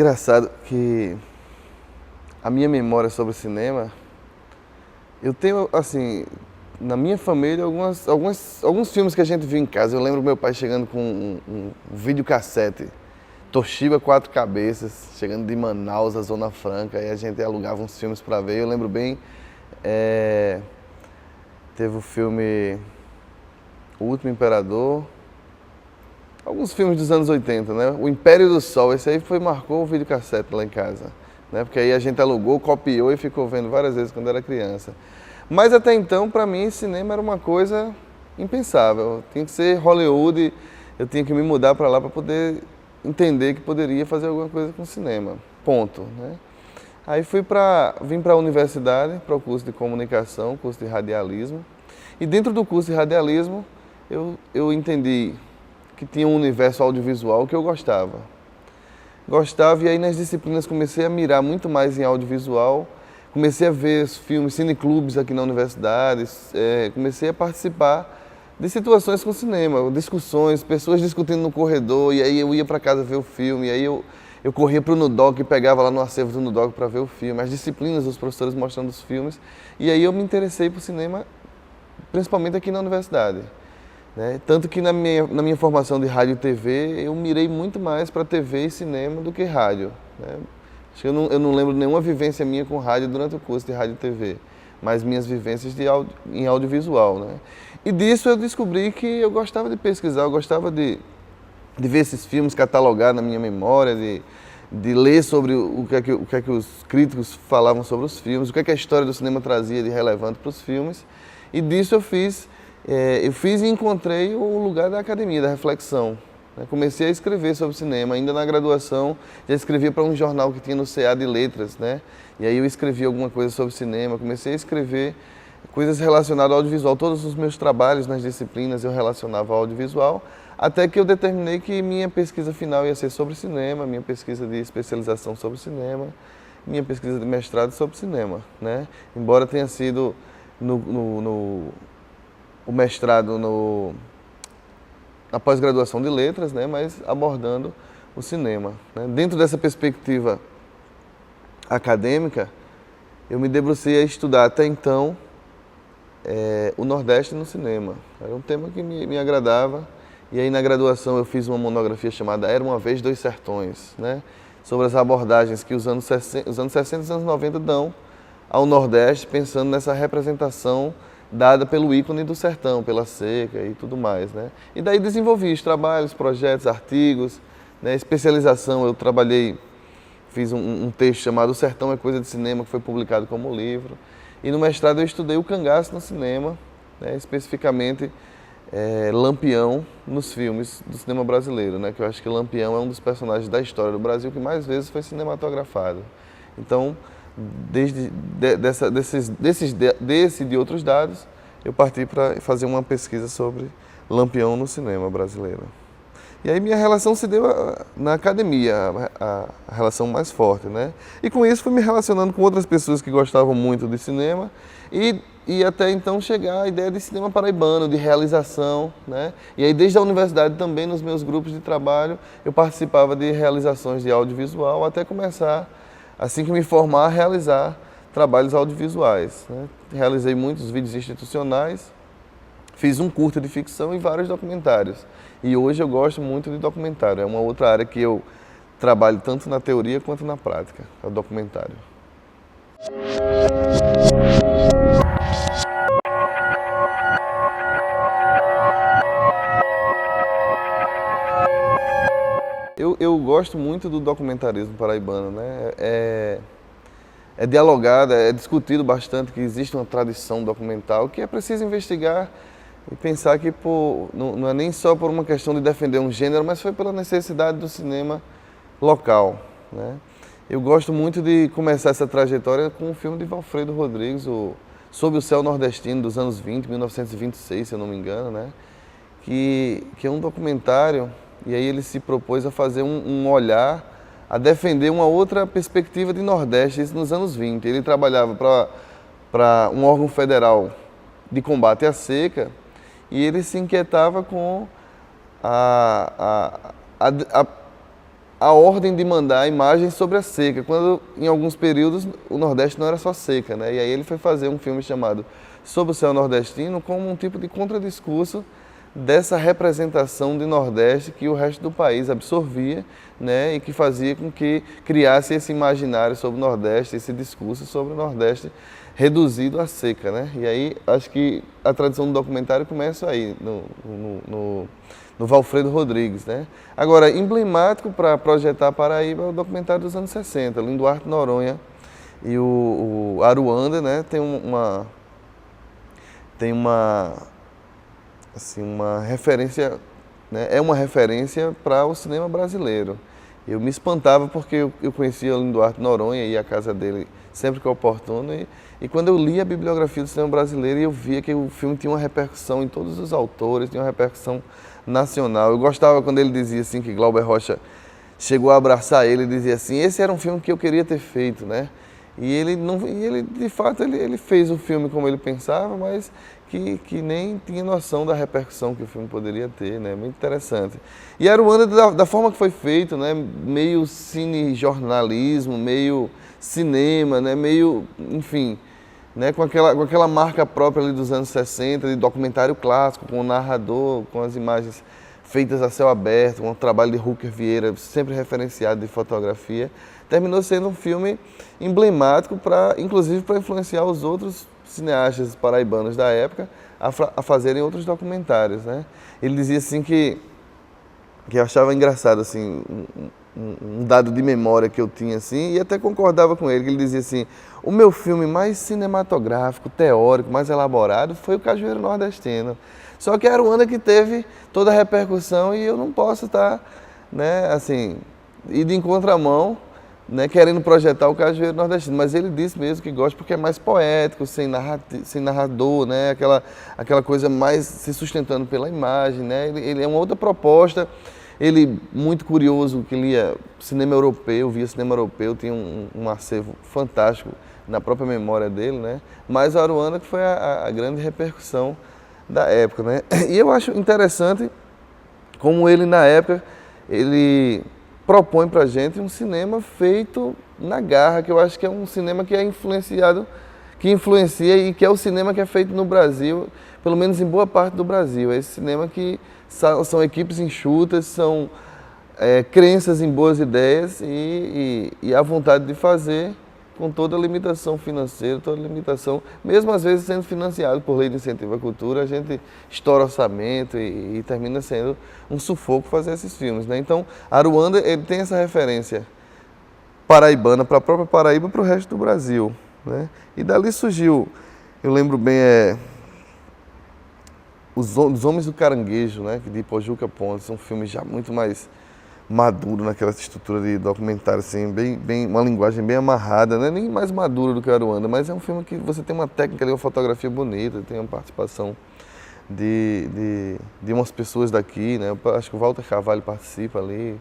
engraçado que a minha memória sobre cinema, eu tenho, assim, na minha família, alguns filmes que a gente viu em casa. Eu lembro meu pai chegando com um videocassete, Toshiba Quatro Cabeças, chegando de Manaus, a Zona Franca, aí a gente alugava uns filmes para ver. Eu lembro bem, teve o filme O Último Imperador, alguns filmes dos anos 80, né? O Império do Sol, esse aí marcou o videocassete lá em casa, né? Porque aí a gente alugou, copiou e ficou vendo várias vezes quando era criança. Mas até então, para mim, cinema era uma coisa impensável. Tinha que ser Hollywood, eu tinha que me mudar para lá para poder entender que poderia fazer alguma coisa com cinema. Ponto, né? Aí vim para a universidade, para o curso de comunicação, curso de radialismo. E dentro do curso de radialismo, eu entendi que tinha um universo audiovisual que eu gostava. E aí nas disciplinas comecei a mirar muito mais em audiovisual, comecei a ver os filmes, cineclubes aqui na universidade, comecei a participar de situações com cinema, discussões, pessoas discutindo no corredor, e aí eu ia para casa ver o filme, e aí eu corria para o Nudoc e pegava lá no acervo do Nudoc para ver o filme, as disciplinas dos professores mostrando os filmes, e aí eu me interessei por cinema, principalmente aqui na universidade. Né? Tanto que na minha formação de rádio e TV, eu mirei muito mais para TV e cinema do que rádio. Né? Acho que eu não lembro nenhuma vivência minha com rádio durante o curso de rádio e TV, mas minhas vivências em audiovisual. Né? E disso eu descobri que eu gostava de pesquisar, eu gostava de ver esses filmes, catalogar na minha memória, de ler sobre o que é que os críticos falavam sobre os filmes, o que é que a história do cinema trazia de relevante para os filmes. E disso eu fiz e encontrei o lugar da academia, da reflexão. Né? Comecei a escrever sobre cinema, ainda na graduação, já escrevia para um jornal que tinha no CA de Letras, né? E aí eu escrevi alguma coisa sobre cinema, comecei a escrever coisas relacionadas ao audiovisual. Todos os meus trabalhos nas disciplinas eu relacionava ao audiovisual, até que eu determinei que minha pesquisa final ia ser sobre cinema, minha pesquisa de especialização sobre cinema, minha pesquisa de mestrado sobre cinema. Né? Embora tenha sido o mestrado na pós-graduação de letras, né, mas abordando o cinema. Né. Dentro dessa perspectiva acadêmica, eu me debrucei a estudar até então o Nordeste no cinema. Era um tema que me agradava, e aí na graduação eu fiz uma monografia chamada Era uma Vez Dois Sertões, né, sobre as abordagens que os anos 60 e os anos 90 dão ao Nordeste, pensando nessa representação dada pelo ícone do sertão, pela seca e tudo mais, né? E daí desenvolvi os trabalhos, projetos, artigos, né? Especialização, eu trabalhei, fiz um texto chamado O Sertão é Coisa de Cinema, que foi publicado como livro. E no mestrado eu estudei o cangaço no cinema, né? Especificamente Lampião nos filmes do cinema brasileiro, né? Que eu acho que Lampião é um dos personagens da história do Brasil que mais vezes foi cinematografado. Então, desse e de outros dados, eu parti para fazer uma pesquisa sobre Lampião no cinema brasileiro. E aí minha relação se deu na academia, a relação mais forte, né? E com isso fui me relacionando com outras pessoas que gostavam muito de cinema e até então chegar à ideia de cinema paraibano, de realização, né? E aí desde a universidade também, nos meus grupos de trabalho, eu participava de realizações de audiovisual até começar, assim que me formar, a realizar trabalhos audiovisuais. Né? Realizei muitos vídeos institucionais, fiz um curta de ficção e vários documentários. E hoje eu gosto muito de documentário, é uma outra área que eu trabalho tanto na teoria quanto na prática, é o documentário. Eu gosto muito do documentarismo paraibano, né? É dialogado, é discutido bastante que existe uma tradição documental que é preciso investigar e pensar que não é nem só por uma questão de defender um gênero, mas foi pela necessidade do cinema local. Né? Eu gosto muito de começar essa trajetória com o filme de Valfredo Rodrigues, Sob o Céu Nordestino, dos anos 20, 1926, se eu não me engano, né? Que é um documentário, e aí ele se propôs a fazer um olhar, a defender uma outra perspectiva de Nordeste, isso nos anos 20. Ele trabalhava para um órgão federal de combate à seca e ele se inquietava com a a ordem de mandar imagens sobre a seca, quando em alguns períodos o Nordeste não era só seca, né? E aí ele foi fazer um filme chamado Sob o Céu Nordestino como um tipo de contradiscurso dessa representação de Nordeste que o resto do país absorvia, né? E que fazia com que criasse esse imaginário sobre o Nordeste, esse discurso sobre o Nordeste reduzido à seca, né? E aí acho que a tradição do documentário começa aí, no Valfredo Rodrigues, né? Agora, emblemático para projetar a Paraíba é o documentário dos anos 60, Linduarte Noronha e o Aruanda, né? Tem assim, uma referência, né? É uma referência para o cinema brasileiro. Eu me espantava porque eu conhecia o Linduarte Noronha e ia à casa dele sempre que oportuno e quando eu li a bibliografia do cinema brasileiro eu via que o filme tinha uma repercussão em todos os autores, tinha uma repercussão nacional. Eu gostava quando ele dizia assim que Glauber Rocha chegou a abraçar ele e dizia assim, esse era um filme que eu queria ter feito, né? E ele de fato ele fez o filme como ele pensava, mas que nem tinha noção da repercussão que o filme poderia ter, né? Muito interessante. E Aruanda, da forma que foi feito, né? Meio cinejornalismo, meio cinema, né? Meio, enfim, né? Com aquela marca própria ali dos anos 60, de documentário clássico, com o narrador, com as imagens feitas a céu aberto, com o trabalho de Rúker Vieira, sempre referenciado de fotografia, terminou sendo um filme emblemático, inclusive para influenciar os outros cineastas paraibanos da época a fazerem outros documentários, né? Ele dizia assim que eu achava engraçado assim, um dado de memória que eu tinha assim, e até concordava com ele, que ele dizia assim, o meu filme mais cinematográfico, teórico, mais elaborado foi o Cajueiro Nordestino. Só que era o ano que teve toda a repercussão e eu não posso estar, né, assim, ir de contramão, né, querendo projetar o Cajueiro Nordestino, mas ele disse mesmo que gosta porque é mais poético, sem narrador, né, aquela coisa mais se sustentando pela imagem, né, ele é uma outra proposta, ele muito curioso, que lia cinema europeu, via cinema europeu, tinha um acervo fantástico na própria memória dele, né, mas Aruanda que foi a grande repercussão da época, né, e eu acho interessante como ele na época, ele propõe pra gente um cinema feito na garra, que eu acho que é um cinema que é influenciado, que influencia e que é o cinema que é feito no Brasil, pelo menos em boa parte do Brasil. É esse cinema que são equipes enxutas, são crenças em boas ideias e a vontade de fazer com toda a limitação financeira, toda a limitação, mesmo às vezes sendo financiado por lei de incentivo à cultura, a gente estoura orçamento e termina sendo um sufoco fazer esses filmes, né? Então, Aruanda, ele tem essa referência paraibana para a própria Paraíba e para o resto do Brasil, né? E dali surgiu, eu lembro bem, Os Homens do Caranguejo, né? De Pojuca Pontes, um filme já muito mais maduro naquela estrutura de documentário, assim, uma linguagem bem amarrada, não é nem mais maduro do que o Aruanda, mas é um filme que você tem uma técnica ali, uma fotografia bonita, tem uma participação de umas pessoas daqui, né? Eu acho que o Walter Carvalho participa ali,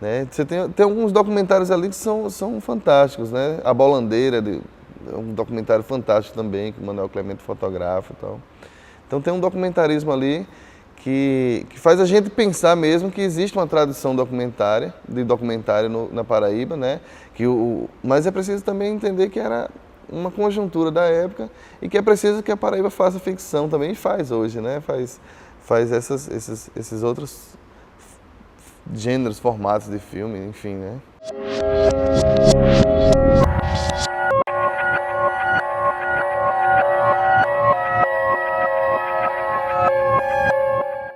né? Você tem alguns documentários ali que são fantásticos, né? A Bolandeira, é um documentário fantástico também, que o Manuel Clemente fotografa e tal. Então tem um documentarismo ali que faz a gente pensar mesmo que existe uma tradição de documentário na Paraíba, né? Mas é preciso também entender que era uma conjuntura da época e que é preciso que a Paraíba faça ficção também, e faz hoje, né? Faz esses outros gêneros, formatos de filme, enfim, né?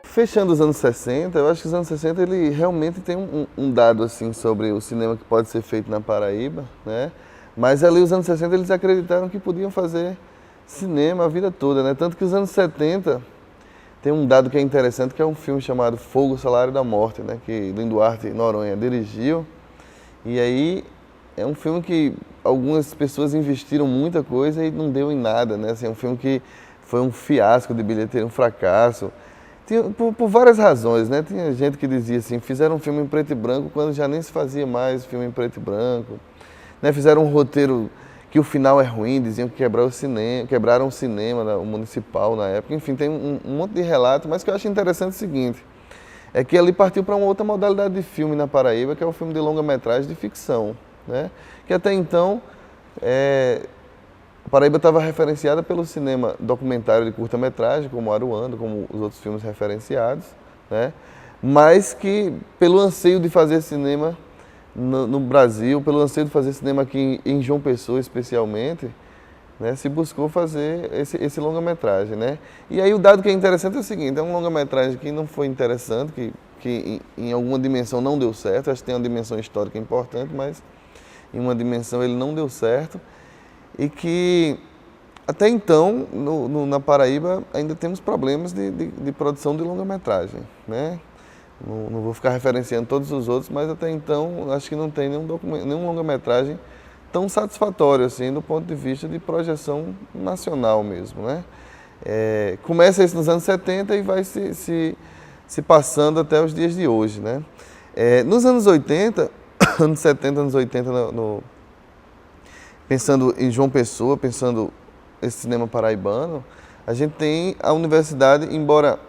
Fechando os anos 60, eu acho que os anos 60 ele realmente tem um dado assim sobre o cinema que pode ser feito na Paraíba, né? Mas ali os anos 60 eles acreditaram que podiam fazer cinema a vida toda, né? Tanto que os anos 70 tem um dado que é interessante, que é um filme chamado Fogo, Salário da Morte, né? Que Linduarte Noronha dirigiu. E aí é um filme que algumas pessoas investiram muita coisa e não deu em nada, né? Assim, é um filme que foi um fiasco de bilheteria, um fracasso. Por várias razões, né? Tinha gente que dizia assim, fizeram um filme em preto e branco quando já nem se fazia mais filme em preto e branco. Né? Fizeram um roteiro que o final é ruim, diziam que quebraram o cinema o municipal na época. Enfim, tem um monte de relato, mas o que eu acho interessante é o seguinte, é que ali partiu para uma outra modalidade de filme na Paraíba, que é o filme de longa-metragem de ficção, né? Que até então a Paraíba estava referenciada pelo cinema documentário de curta-metragem, como Aruanda, como os outros filmes referenciados, né? Mas que, pelo anseio de fazer cinema no Brasil, pelo anseio de fazer cinema aqui em João Pessoa especialmente, né, se buscou fazer esse longa-metragem, né? E aí o dado que é interessante é o seguinte, é um longa-metragem que não foi interessante, que em alguma dimensão não deu certo, acho que tem uma dimensão histórica importante, mas em uma dimensão ele não deu certo, e que até então, na Paraíba, ainda temos problemas de produção de longa-metragem, né? Não vou ficar referenciando todos os outros, mas até então acho que não tem nenhum longa-metragem tão satisfatório assim, do ponto de vista de projeção nacional mesmo, né? Começa isso nos anos 70 e vai se passando até os dias de hoje, né? Nos anos 80, anos 70, anos 80, pensando em João Pessoa, pensando esse cinema paraibano, a gente tem a universidade, embora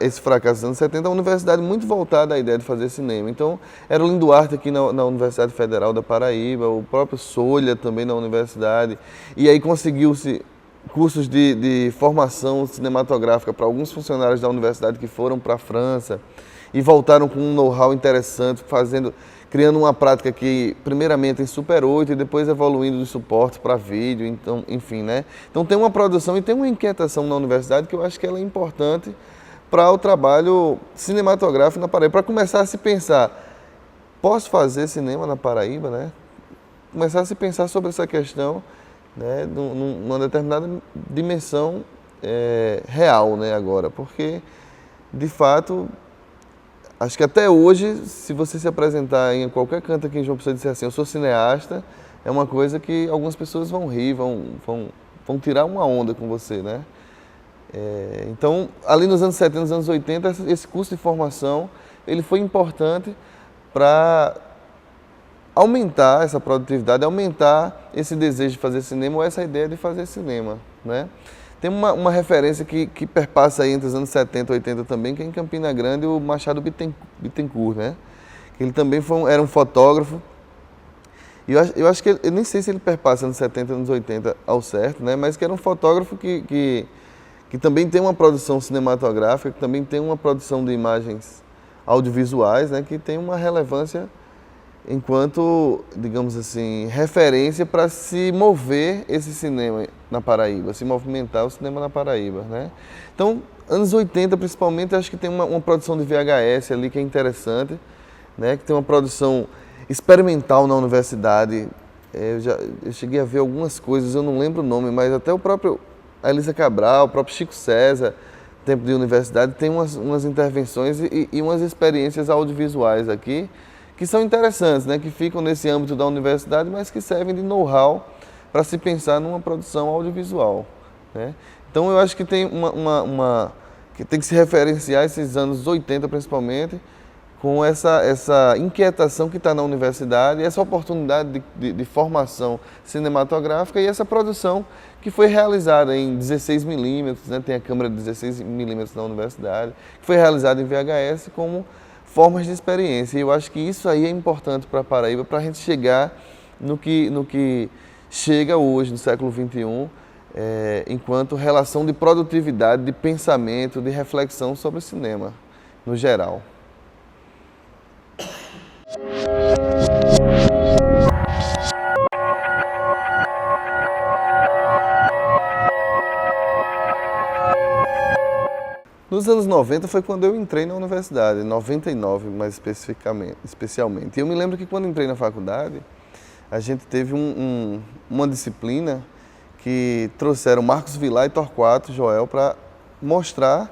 esse fracasso dos anos 70, a universidade muito voltada à ideia de fazer cinema. Então, era o Lindo Duarte aqui na Universidade Federal da Paraíba, o próprio Solha também na universidade, e aí conseguiu-se cursos de formação cinematográfica para alguns funcionários da universidade que foram para a França e voltaram com um know-how interessante, criando uma prática que, primeiramente, em Super 8 e depois evoluindo de suporte para vídeo, então, enfim, né? Então tem uma produção e tem uma inquietação na universidade que eu acho que ela é importante para o trabalho cinematográfico na Paraíba, para começar a se pensar, posso fazer cinema na Paraíba, né? Começar a se pensar sobre essa questão, né, numa determinada dimensão real, né, agora, porque, de fato, acho que até hoje, se você se apresentar em qualquer canto aqui em João Pessoa e disser assim, eu sou cineasta, é uma coisa que algumas pessoas vão rir, vão tirar uma onda com você, né? Então, ali nos anos 70, nos anos 80, esse curso de formação, ele foi importante para aumentar essa produtividade, aumentar esse desejo de fazer cinema ou essa ideia de fazer cinema, né? Tem uma referência que perpassa aí entre os anos 70 e 80 também, que é em Campina Grande, o Machado Bittencourt, né? Ele também era um fotógrafo. E eu acho que, eu nem sei se ele perpassa nos 70 e anos 80 ao certo, né? Mas que era um fotógrafo que também tem uma produção cinematográfica, que também tem uma produção de imagens audiovisuais, né? Que tem uma relevância enquanto, digamos assim, referência para se mover esse cinema na Paraíba, se movimentar o cinema na Paraíba, né? Então, anos 80 principalmente, acho que tem uma produção de VHS ali que é interessante, né? Que tem uma produção experimental na universidade. Eu cheguei a ver algumas coisas, eu não lembro o nome, mas até a Elisa Cabral, o próprio Chico César, tempo de universidade, tem umas intervenções e umas experiências audiovisuais aqui, que são interessantes, né? Que ficam nesse âmbito da universidade, mas que servem de know-how para se pensar numa produção audiovisual, né? Então eu acho que tem que tem que se referenciar esses anos 80 principalmente, com essa inquietação que está na universidade, essa oportunidade de formação cinematográfica e essa produção que foi realizada em 16mm, né? Tem a câmera de 16mm na universidade, que foi realizada em VHS como formas de experiência. E eu acho que isso aí é importante para a Paraíba, para a gente chegar no que chega hoje, no século XXI, enquanto relação de produtividade, de pensamento, de reflexão sobre o cinema, no geral. Nos anos 90 foi quando eu entrei na universidade, 99 mais especialmente. E eu me lembro que quando entrei na faculdade, a gente teve uma disciplina que trouxeram Marcos Villar e Torquato Joel para mostrar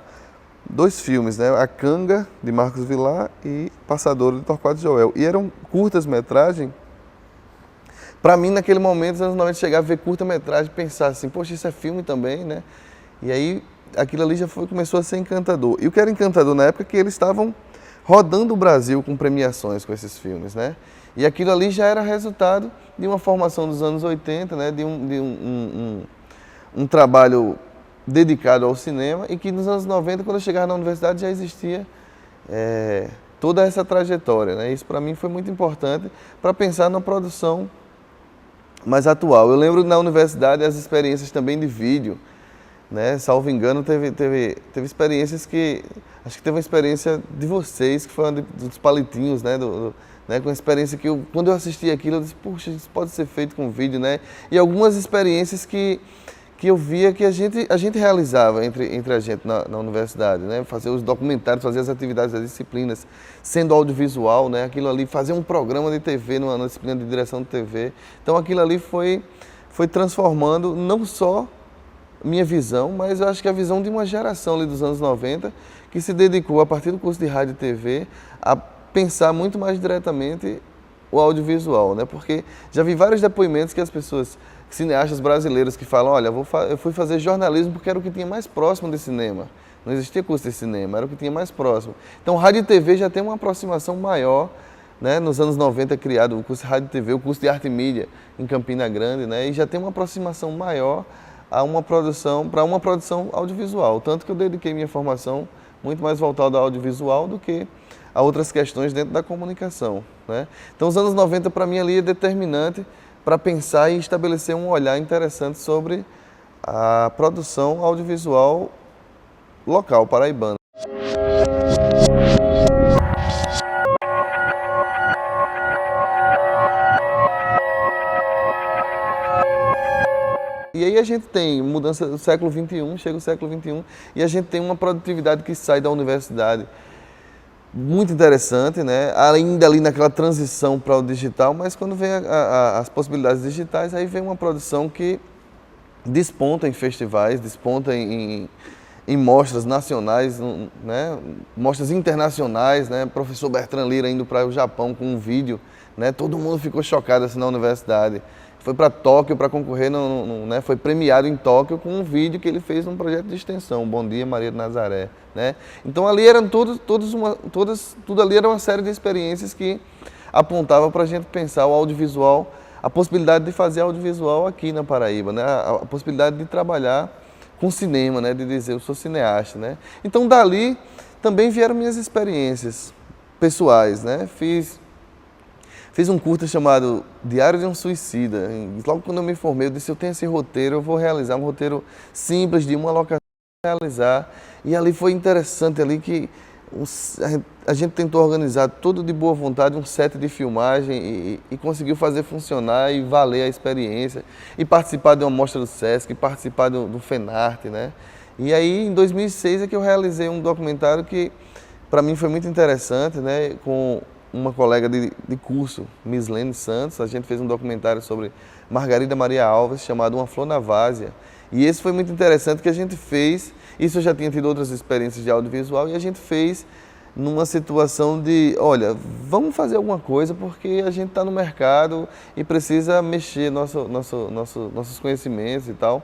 dois filmes, né? A Canga, de Marcos Villar, e Passadouro, de Torquato Joel. E eram curtas-metragens. Para mim, naquele momento, nos anos 90, chegar a ver curta-metragem e pensar assim, poxa, isso é filme também, né? E aí, aquilo ali começou a ser encantador. E o que era encantador na época é que eles estavam rodando o Brasil com premiações com esses filmes, né? E aquilo ali já era resultado de uma formação dos anos 80, né? De um trabalho dedicado ao cinema, e que nos anos 90, quando eu chegava na universidade, já existia toda essa trajetória, né? Isso para mim foi muito importante para pensar na produção mais atual. Eu lembro na universidade as experiências também de vídeo, né? Salvo engano, teve experiências que... Acho que teve uma experiência de vocês, que foi uma dos palitinhos, né? Né? Com a experiência que quando eu assisti aquilo, eu disse, puxa, isso pode ser feito com vídeo, né? E algumas experiências que eu via que a gente realizava entre a gente na universidade, né? Fazer os documentários, fazer as atividades das disciplinas, sendo audiovisual, né? Aquilo ali, fazer um programa de TV, numa disciplina de direção de TV. Então aquilo ali foi transformando não só minha visão, mas eu acho que a visão de uma geração ali dos anos 90 que se dedicou, a partir do curso de rádio e TV, a pensar muito mais diretamente o audiovisual, né? Porque já vi vários depoimentos que as pessoas, cineastas brasileiros, que falam, olha, eu fui fazer jornalismo porque era o que tinha mais próximo de cinema. Não existia curso de cinema, era o que tinha mais próximo. Então, rádio e TV já tem uma aproximação maior, né? Nos anos 90 é criado o curso de rádio e TV, o curso de arte e mídia em Campina Grande, né? E já tem uma aproximação maior para uma produção audiovisual. Tanto que eu dediquei minha formação muito mais voltada ao audiovisual do que a outras questões dentro da comunicação, né? Então, os anos 90 para mim ali é determinante para pensar e estabelecer um olhar interessante sobre a produção audiovisual local paraibana. E aí a gente tem mudança do século XXI, chega o século XXI, e a gente tem uma produtividade que sai da universidade muito interessante, né? Ainda ali naquela transição para o digital, mas quando vem as possibilidades digitais, aí vem uma produção que desponta em festivais, desponta em mostras nacionais, né? Mostras internacionais, né? Professor Bertrand Lira indo para o Japão com um vídeo, né? Todo mundo ficou chocado assim na universidade. Foi para Tóquio para concorrer, né? Foi premiado em Tóquio com um vídeo que ele fez num projeto de extensão, Bom Dia Maria de Nazaré, né? Então ali eram tudo ali era uma série de experiências que apontavam para a gente pensar o audiovisual, a possibilidade de fazer audiovisual aqui na Paraíba, né? A possibilidade de trabalhar com cinema, né? De dizer eu sou cineasta, né? Então dali também vieram minhas experiências pessoais, né? Fiz um curta chamado Diário de um Suicida. Logo quando eu me formei, eu disse, eu tenho esse roteiro, eu vou realizar um roteiro simples de uma locação realizar. E ali foi interessante ali que a gente tentou organizar tudo de boa vontade, um set de filmagem e conseguiu fazer funcionar e valer a experiência. E participar de uma mostra do Sesc, participar do FENARTE, né? E aí, em 2006, é que eu realizei um documentário que, para mim, foi muito interessante, né? Com uma colega de curso, Mislene Santos, a gente fez um documentário sobre Margarida Maria Alves, chamado Uma Flor na Várzea. E esse foi muito interessante que a gente fez, isso eu já tinha tido outras experiências de audiovisual, e a gente fez numa situação de, olha, vamos fazer alguma coisa porque a gente está no mercado e precisa mexer nossos conhecimentos e tal.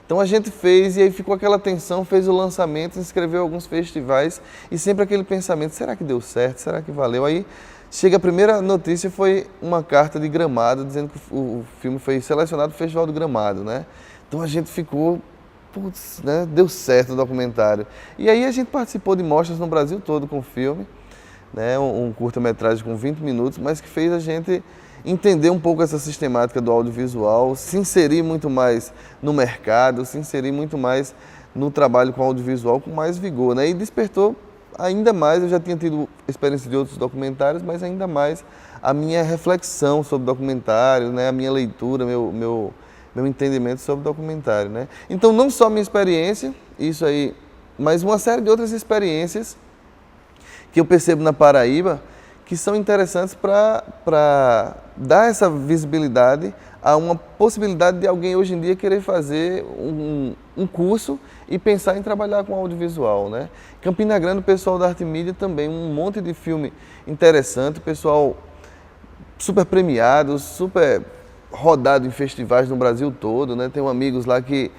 Então a gente fez e aí ficou aquela tensão, fez o lançamento, inscreveu alguns festivais e sempre aquele pensamento, será que deu certo? Será que valeu? Aí chega a primeira notícia, foi uma carta de Gramado dizendo que o filme foi selecionado para o Festival do Gramado, né? Então a gente ficou, putz, né? Deu certo o documentário. E aí a gente participou de mostras no Brasil todo com o filme, né? Um curta-metragem com 20 minutos, mas que fez a gente entender um pouco essa sistemática do audiovisual, se inserir muito mais no mercado, se inserir muito mais no trabalho com audiovisual com mais vigor, né? E despertou ainda mais, eu já tinha tido experiência de outros documentários, mas ainda mais a minha reflexão sobre documentário, né? A minha leitura, meu entendimento sobre documentário, né? Então não só minha experiência, isso aí, mas uma série de outras experiências que eu percebo na Paraíba, que são interessantes para dar essa visibilidade a uma possibilidade de alguém hoje em dia querer fazer um curso e pensar em trabalhar com audiovisual, né? Campina Grande, o pessoal da Arte e Mídia também, um monte de filme interessante, pessoal super premiado, super rodado em festivais no Brasil todo, né? Tenho amigos lá que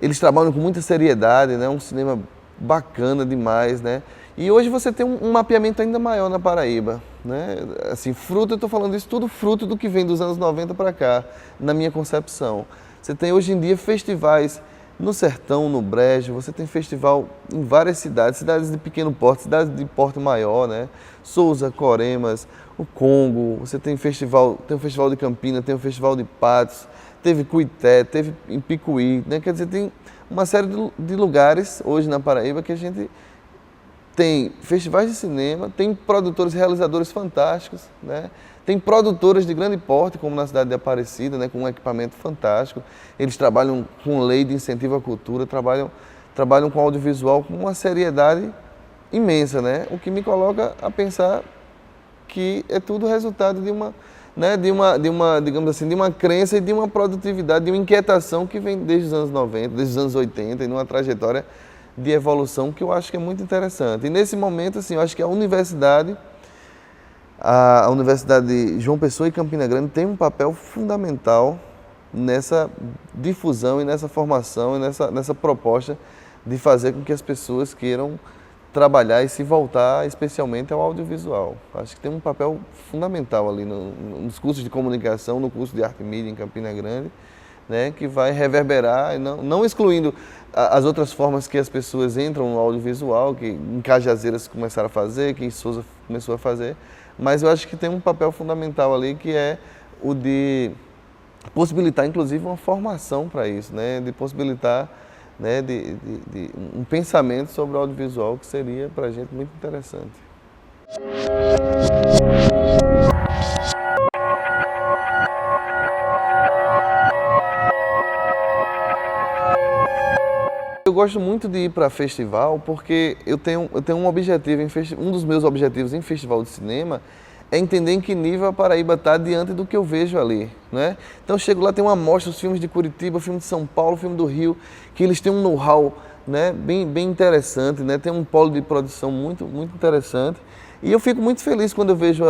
eles trabalham com muita seriedade, né? Um cinema bacana demais, né? E hoje você tem um mapeamento ainda maior na Paraíba, né? Assim, fruto, eu estou falando isso tudo fruto do que vem dos anos 90 para cá, na minha concepção. Você tem hoje em dia festivais no Sertão, no Brejo, você tem festival em várias cidades, cidades de pequeno porte, cidades de porte maior, né? Souza, Coremas, o Congo, você tem o festival de Campina, tem o festival de Patos, teve Cuité, teve em Picuí, né? Quer dizer, tem uma série de lugares hoje na Paraíba que a gente tem festivais de cinema, tem produtores, realizadores fantásticos, né? Tem produtoras de grande porte, como na cidade de Aparecida, né? Com um equipamento fantástico. Eles trabalham com lei de incentivo à cultura, trabalham com audiovisual com uma seriedade imensa, né? O que me coloca a pensar que é tudo resultado de uma, né? Digamos assim, de uma crença e de uma produtividade, de uma inquietação que vem desde os anos 90, desde os anos 80, e numa trajetória de evolução que eu acho que é muito interessante. E nesse momento, assim, eu acho que a Universidade de João Pessoa e Campina Grande tem um papel fundamental nessa difusão e nessa formação e nessa proposta de fazer com que as pessoas queiram trabalhar e se voltar especialmente ao audiovisual. Acho que tem um papel fundamental ali nos cursos de comunicação, no curso de arte e mídia em Campina Grande, né, que vai reverberar, não excluindo as outras formas que as pessoas entram no audiovisual, que em Cajazeiras começaram a fazer, que em Souza começou a fazer, mas eu acho que tem um papel fundamental ali que é o de possibilitar, inclusive, uma formação para isso, né, de possibilitar, né, de um pensamento sobre o audiovisual que seria para a gente muito interessante. Eu gosto muito de ir para festival porque eu tenho um objetivo, um dos meus objetivos em festival de cinema é entender em que nível a Paraíba está diante do que eu vejo ali, né? Então eu chego lá, tem uma amostra, os filmes de Curitiba, filme de São Paulo, filme do Rio, que eles têm um know-how, né, bem interessante, né? Tem um polo de produção muito interessante. E eu fico muito feliz quando eu vejo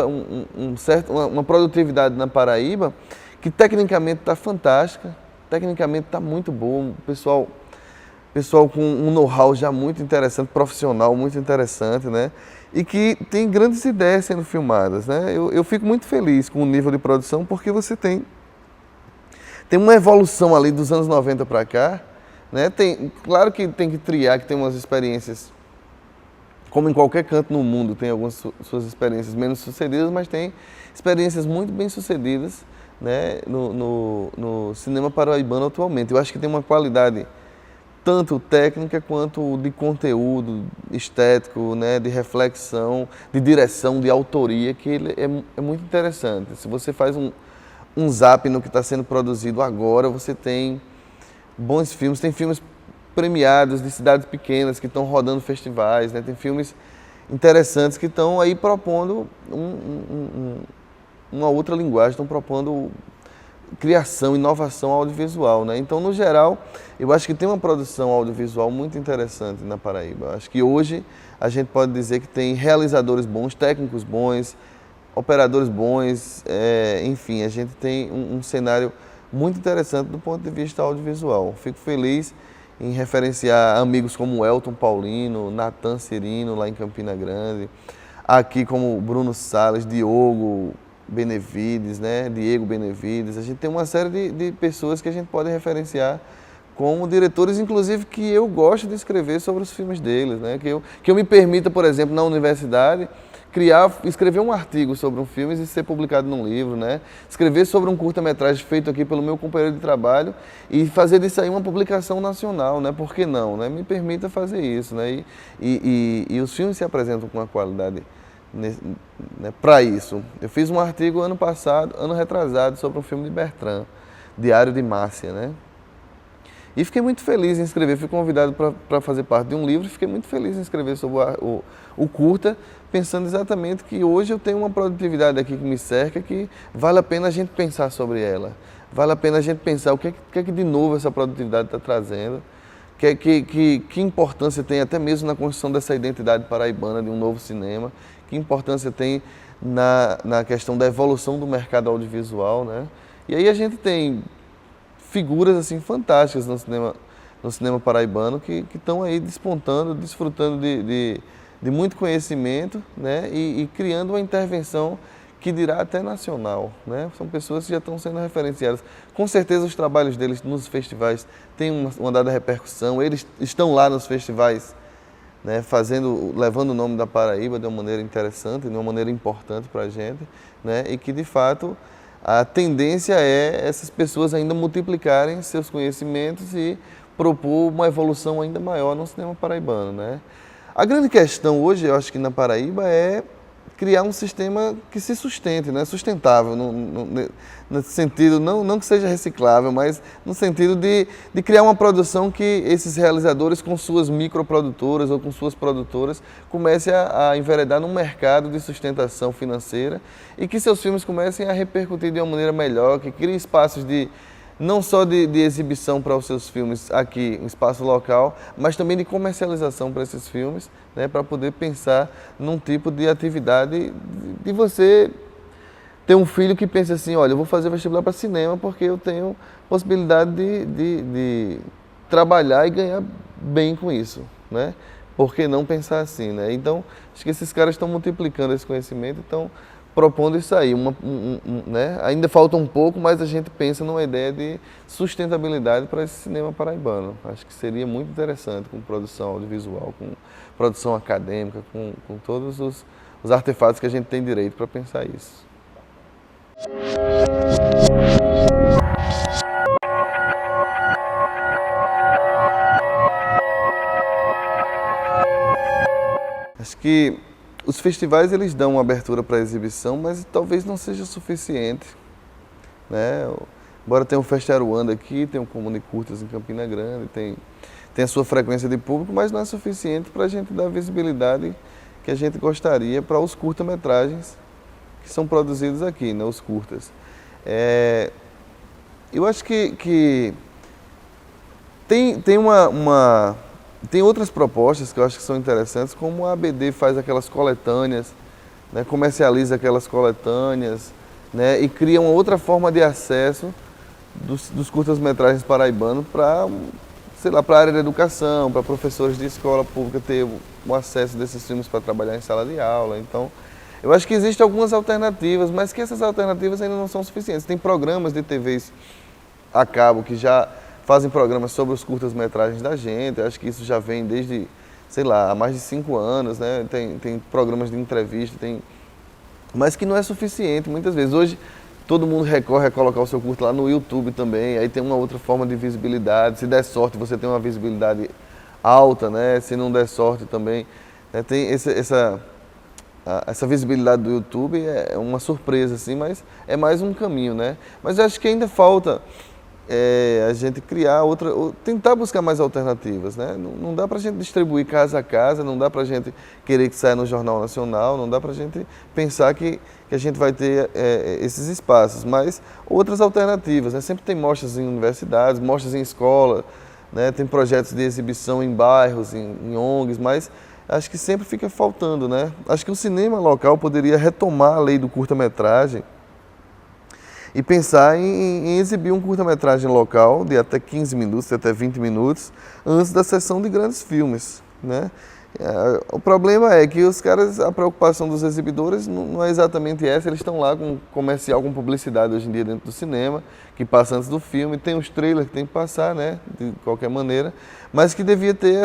uma produtividade na Paraíba que tecnicamente está fantástica, tecnicamente está muito boa, o pessoal com um know-how já muito interessante, profissional, muito interessante, né? E que tem grandes ideias sendo filmadas, né? Eu fico muito feliz com o nível de produção porque você tem uma evolução ali dos anos 90 para cá, né? Claro que tem que triar, que tem umas experiências, como em qualquer canto no mundo, tem algumas suas experiências menos sucedidas, mas tem experiências muito bem sucedidas, né, no cinema paraibano atualmente. Eu acho que tem uma qualidade tanto técnica quanto de conteúdo estético, né, de reflexão, de direção, de autoria, que ele é muito interessante. Se você faz um zap no que está sendo produzido agora, você tem bons filmes, tem filmes premiados de cidades pequenas que estão rodando festivais, né, tem filmes interessantes que estão aí propondo uma outra linguagem, estão propondo criação, inovação audiovisual, né? Então, no geral, eu acho que tem uma produção audiovisual muito interessante na Paraíba. Eu acho que hoje a gente pode dizer que tem realizadores bons, técnicos bons, operadores bons, enfim, a gente tem um cenário muito interessante do ponto de vista audiovisual. Fico feliz em referenciar amigos como Elton Paulino, Natan Cirino, lá em Campina Grande, aqui como Bruno Salles, Diogo Benevides, né? Diego Benevides. A gente tem uma série de pessoas que a gente pode referenciar como diretores, inclusive, que eu gosto de escrever sobre os filmes deles, né? Que eu me permita, por exemplo, na universidade, escrever um artigo sobre um filme e ser publicado num livro, né? Escrever sobre um curta-metragem feito aqui pelo meu companheiro de trabalho e fazer disso aí uma publicação nacional, né? Por que não, né? Me permita fazer isso, né? E os filmes se apresentam com uma qualidade, né, para isso. Eu fiz um artigo ano retrasado, sobre um filme de Bertrand, Diário de Márcia, né? E fiquei muito feliz em escrever, fui convidado para fazer parte de um livro e fiquei muito feliz em escrever sobre o curta, pensando exatamente que hoje eu tenho uma produtividade aqui que me cerca, que vale a pena a gente pensar sobre ela. Vale a pena a gente pensar o que é que de novo essa produtividade está trazendo, que importância tem até mesmo na construção dessa identidade paraibana de um novo cinema, que importância tem na questão da evolução do mercado audiovisual, né? E aí a gente tem figuras assim fantásticas no cinema paraibano que estão aí despontando, desfrutando de muito conhecimento, né? E criando uma intervenção que dirá até nacional, né? São pessoas que já estão sendo referenciadas. Com certeza os trabalhos deles nos festivais têm uma dada repercussão, eles estão lá nos festivais, né, levando o nome da Paraíba de uma maneira interessante, de uma maneira importante para a gente, né, e que de fato a tendência é essas pessoas ainda multiplicarem seus conhecimentos e propor uma evolução ainda maior no cinema paraibano, né? A grande questão hoje, eu acho que na Paraíba, é criar um sistema que se sustente, né? Sustentável, no sentido, não que seja reciclável, mas no sentido de criar uma produção que esses realizadores com suas microprodutoras ou com suas produtoras comecem a enveredar num mercado de sustentação financeira e que seus filmes comecem a repercutir de uma maneira melhor, que crie espaços não só de exibição para os seus filmes aqui, um espaço local, mas também de comercialização para esses filmes, né, para poder pensar num tipo de atividade de você ter um filho que pense assim, olha, eu vou fazer vestibular para cinema porque eu tenho possibilidade de trabalhar e ganhar bem com isso, né? Por que não pensar assim, né? Então, acho que esses caras estão multiplicando esse conhecimento, estão propondo isso aí, né? Ainda falta um pouco, mas a gente pensa numa ideia de sustentabilidade para esse cinema paraibano. Acho que seria muito interessante com produção audiovisual, com produção acadêmica, com todos os artefatos que a gente tem direito para pensar isso. Acho que os festivais eles dão uma abertura para a exibição, mas talvez não seja suficiente, né? Embora tenha o Festa Aruanda aqui, tem o Comune Curtas em Campina Grande, tem a sua frequência de público, mas não é suficiente para a gente dar a visibilidade que a gente gostaria para os curta-metragens que são produzidos aqui, né? Os curtas. Eu acho que tem outras propostas que eu acho que são interessantes, como a ABD faz aquelas coletâneas, né, comercializa aquelas coletâneas, né, e cria uma outra forma de acesso dos curtas-metragens paraibanos para, sei lá, para a área da educação, para professores de escola pública ter o acesso desses filmes para trabalhar em sala de aula. Então, eu acho que existem algumas alternativas, mas que essas alternativas ainda não são suficientes. Tem programas de TVs a cabo que já fazem programas sobre os curtas-metragens da gente, acho que isso já vem desde, sei lá, há mais de 5 anos, né? Tem programas de entrevista, mas que não é suficiente muitas vezes. Hoje todo mundo recorre a colocar o seu curto lá no YouTube também, aí tem uma outra forma de visibilidade, se der sorte você tem uma visibilidade alta, né? Se não der sorte também, né? Tem essa visibilidade do YouTube, é uma surpresa assim, mas é mais um caminho, né? Mas eu acho que ainda falta a gente criar tentar buscar mais alternativas, né? Não dá para a gente distribuir casa a casa, não dá para a gente querer que saia no Jornal Nacional, não dá para a gente pensar que a gente vai ter esses espaços, mas outras alternativas, né? Sempre tem mostras em universidades, mostras em escola, né? Tem projetos de exibição em bairros, em ONGs, mas acho que sempre fica faltando, né? Acho que o cinema local poderia retomar a lei do curta-metragem e pensar em exibir um curta-metragem local de até 15 minutos, de até 20 minutos, antes da sessão de grandes filmes, né? O problema é que os caras, a preocupação dos exibidores não é exatamente essa, eles estão lá com comercial, com publicidade hoje em dia dentro do cinema, que passa antes do filme, tem os trailers que tem que passar, né? De qualquer maneira, mas que devia ter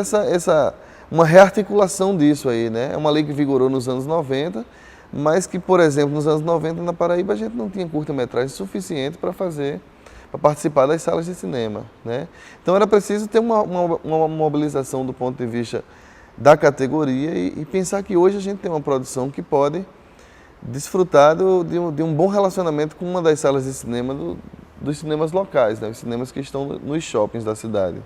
uma rearticulação disso aí, né? É uma lei que vigorou nos anos 90, mas que, por exemplo, nos anos 90 na Paraíba a gente não tinha curta-metragem suficiente para participar das salas de cinema, né? Então era preciso ter uma mobilização do ponto de vista da categoria e pensar que hoje a gente tem uma produção que pode desfrutar de um bom relacionamento com uma das salas de cinema dos cinemas locais, né? Os cinemas que estão nos shoppings da cidade,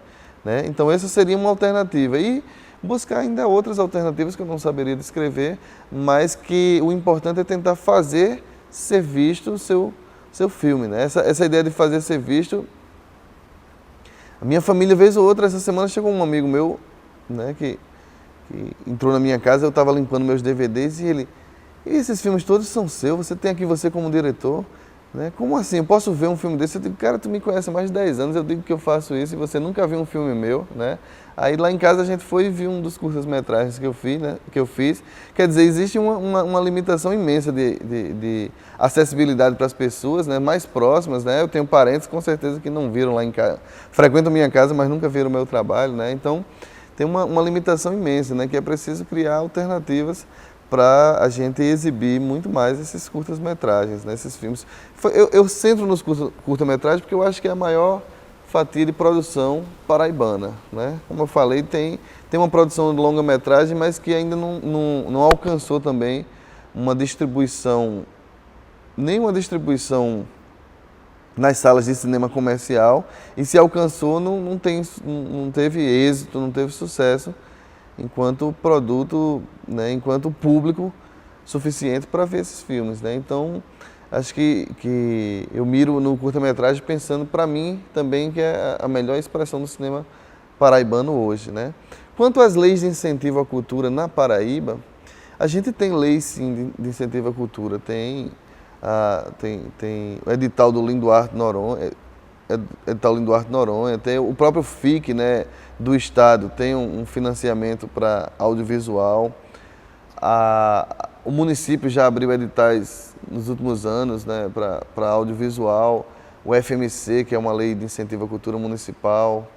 né? Então essa seria uma alternativa. E buscar ainda outras alternativas que eu não saberia descrever, mas que o importante é tentar fazer ser visto o seu filme, né? Essa ideia de fazer ser visto. A minha família, vez ou outra, essa semana chegou um amigo meu, né, que entrou na minha casa, eu estava limpando meus DVDs e esses filmes todos são seus, você tem aqui você como diretor? Né? Como assim? Eu posso ver um filme desse? Eu digo, cara, tu me conhece há mais de 10 anos, eu digo que eu faço isso e você nunca viu um filme meu, né? Aí lá em casa a gente foi e viu um dos curtas-metragens que eu fiz, né? Quer dizer, existe uma limitação imensa de acessibilidade para as pessoas, né? Mais próximas, né? Eu tenho parentes com certeza que não viram lá em casa, frequentam minha casa, mas nunca viram o meu trabalho, né? Então tem uma limitação imensa, né? Que é preciso criar alternativas para a gente exibir muito mais esses curtas-metragens, né, esses filmes. Eu centro nos curta-metragens porque eu acho que é a maior fatia de produção paraibana. Né? Como eu falei, tem uma produção de longa-metragem, mas que ainda não alcançou também uma distribuição, nenhuma distribuição nas salas de cinema comercial, e se alcançou, não teve êxito, não teve sucesso, enquanto produto, né, enquanto público suficiente para ver esses filmes. Né? Então, acho que eu miro no curta-metragem pensando, para mim, também que é a melhor expressão do cinema paraibano hoje. Né? Quanto às leis de incentivo à cultura na Paraíba, a gente tem leis, sim, de incentivo à cultura. Tem o edital do Linduarte Noronha, tem o próprio FIC, né, do Estado, tem um financiamento para audiovisual. O município já abriu editais nos últimos anos, né, para audiovisual. O FMC, que é uma lei de incentivo à cultura municipal.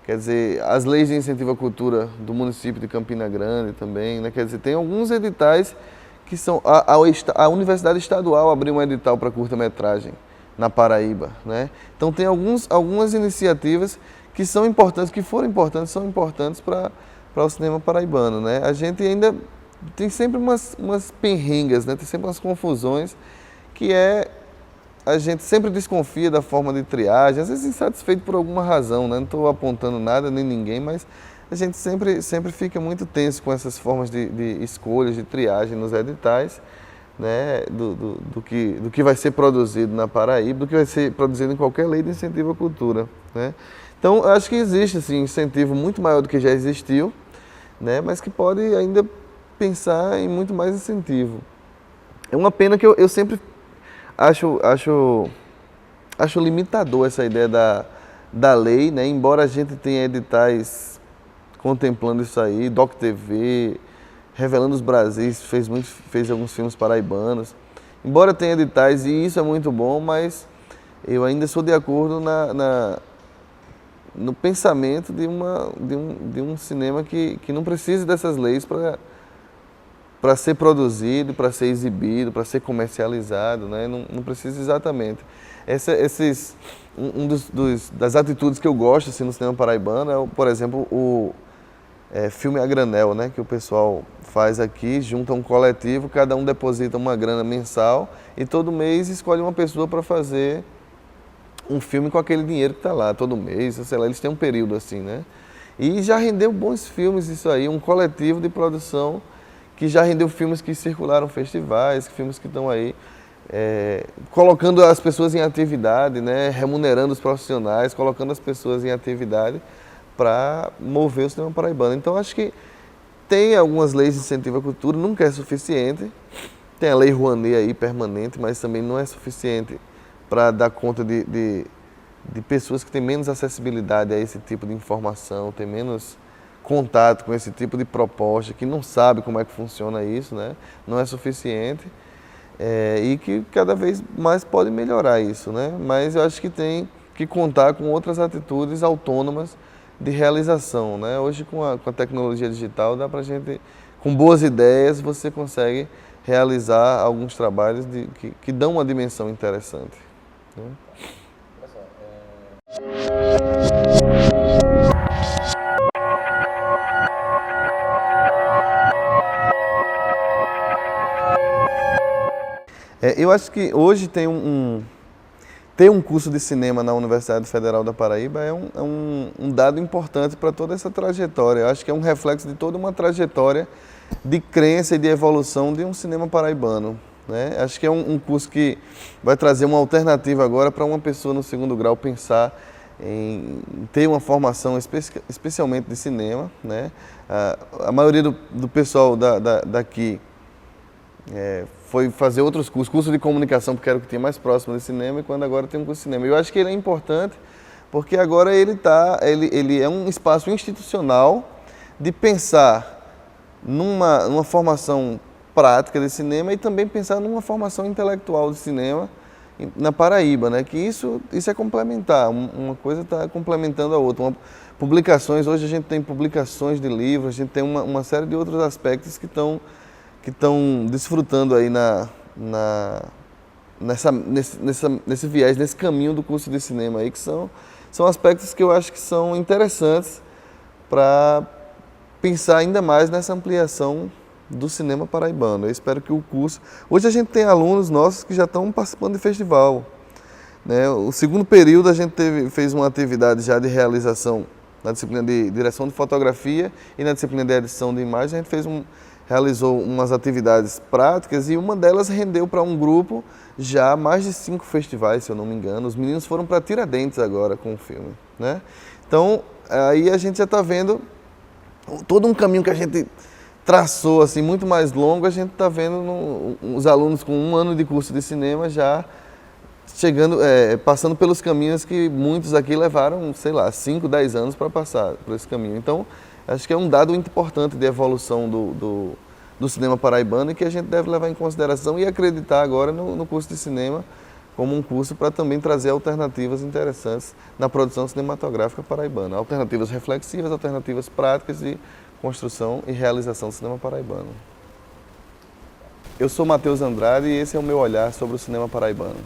Quer dizer, as leis de incentivo à cultura do município de Campina Grande também, né, quer dizer, tem alguns editais que são... A Universidade Estadual abriu um edital para curta-metragem na Paraíba, né? Então tem algumas iniciativas que são importantes, são importantes para o cinema paraibano, né? A gente ainda tem sempre umas penrengas, né? Tem sempre umas confusões, que a gente sempre desconfia da forma de triagem, às vezes insatisfeito por alguma razão, né? Não estou apontando nada nem ninguém, mas a gente sempre fica muito tenso com essas formas de escolhas, de triagem nos editais, né, do que vai ser produzido na Paraíba, do que vai ser produzido em qualquer lei de incentivo à cultura. Né? Então, acho que existe assim, incentivo muito maior do que já existiu, né, mas que pode ainda pensar em muito mais incentivo. É uma pena que eu sempre acho limitador essa ideia da lei, né, embora a gente tenha editais contemplando isso aí, Doc TV, Revelando os Brasis, fez alguns filmes paraibanos. Embora tenha editais, e isso é muito bom, mas eu ainda sou de acordo no pensamento de um cinema que não precise dessas leis para ser produzido, para ser exibido, para ser comercializado, né? Não precisa exatamente. Das atitudes que eu gosto assim, no cinema paraibano é, por exemplo, o filme a granel, né, que o pessoal faz aqui, junta um coletivo, cada um deposita uma grana mensal e todo mês escolhe uma pessoa para fazer um filme com aquele dinheiro que está lá, todo mês, sei lá, eles têm um período assim, né? E já rendeu bons filmes isso aí, um coletivo de produção que já rendeu filmes que circularam festivais, filmes que estão aí colocando as pessoas em atividade, né, remunerando os profissionais, colocando as pessoas em atividade para mover o cinema paraibano. Então, acho que tem algumas leis de incentivo à cultura, nunca é suficiente. Tem a Lei Rouanet aí, permanente, mas também não é suficiente para dar conta de pessoas que têm menos acessibilidade a esse tipo de informação, têm menos contato com esse tipo de proposta, que não sabe como é que funciona isso, né? Não é suficiente. E que cada vez mais pode melhorar isso, né? Mas eu acho que tem que contar com outras atitudes autônomas de realização, né? Hoje com a tecnologia digital dá pra gente, com boas ideias, você consegue realizar alguns trabalhos que dão uma dimensão interessante. Né? Eu acho que hoje ter um curso de cinema na Universidade Federal da Paraíba é um dado importante para toda essa trajetória. Eu acho que é um reflexo de toda uma trajetória de crença e de evolução de um cinema paraibano. Né? Acho que é um curso que vai trazer uma alternativa agora para uma pessoa no segundo grau pensar em ter uma formação especialmente de cinema. Né? A maioria do pessoal daqui foi fazer outros cursos de comunicação, porque era o que tinha mais próximo de cinema, e quando agora tem um curso de cinema. Eu acho que ele é importante, porque agora ele é um espaço institucional de pensar numa formação prática de cinema e também pensar numa formação intelectual de cinema na Paraíba, né? Que isso é complementar, uma coisa está complementando a outra. Publicações, hoje a gente tem publicações de livros, a gente tem uma série de outros aspectos que estão desfrutando aí nesse viés, nesse caminho do curso de cinema aí, que são aspectos que eu acho que são interessantes para pensar ainda mais nessa ampliação do cinema paraibano. Eu espero que o curso... Hoje a gente tem alunos nossos que já estão participando de festival, né? O segundo período a gente fez uma atividade já de realização na disciplina de direção de fotografia e na disciplina de edição de imagem. A gente realizou umas atividades práticas e uma delas rendeu para um grupo já mais de 5 festivais, se eu não me engano. Os meninos foram para Tiradentes agora com o filme, né? Então, aí a gente já está vendo todo um caminho que a gente traçou assim muito mais longo, a gente está vendo os alunos com 1 ano de curso de cinema já chegando, passando pelos caminhos que muitos aqui levaram, sei lá, 5, 10 anos para passar por esse caminho. Então, acho que é um dado importante de evolução do cinema paraibano e que a gente deve levar em consideração e acreditar agora no curso de cinema como um curso para também trazer alternativas interessantes na produção cinematográfica paraibana. Alternativas reflexivas, alternativas práticas de construção e realização do cinema paraibano. Eu sou Matheus Andrade e esse é o meu olhar sobre o cinema paraibano.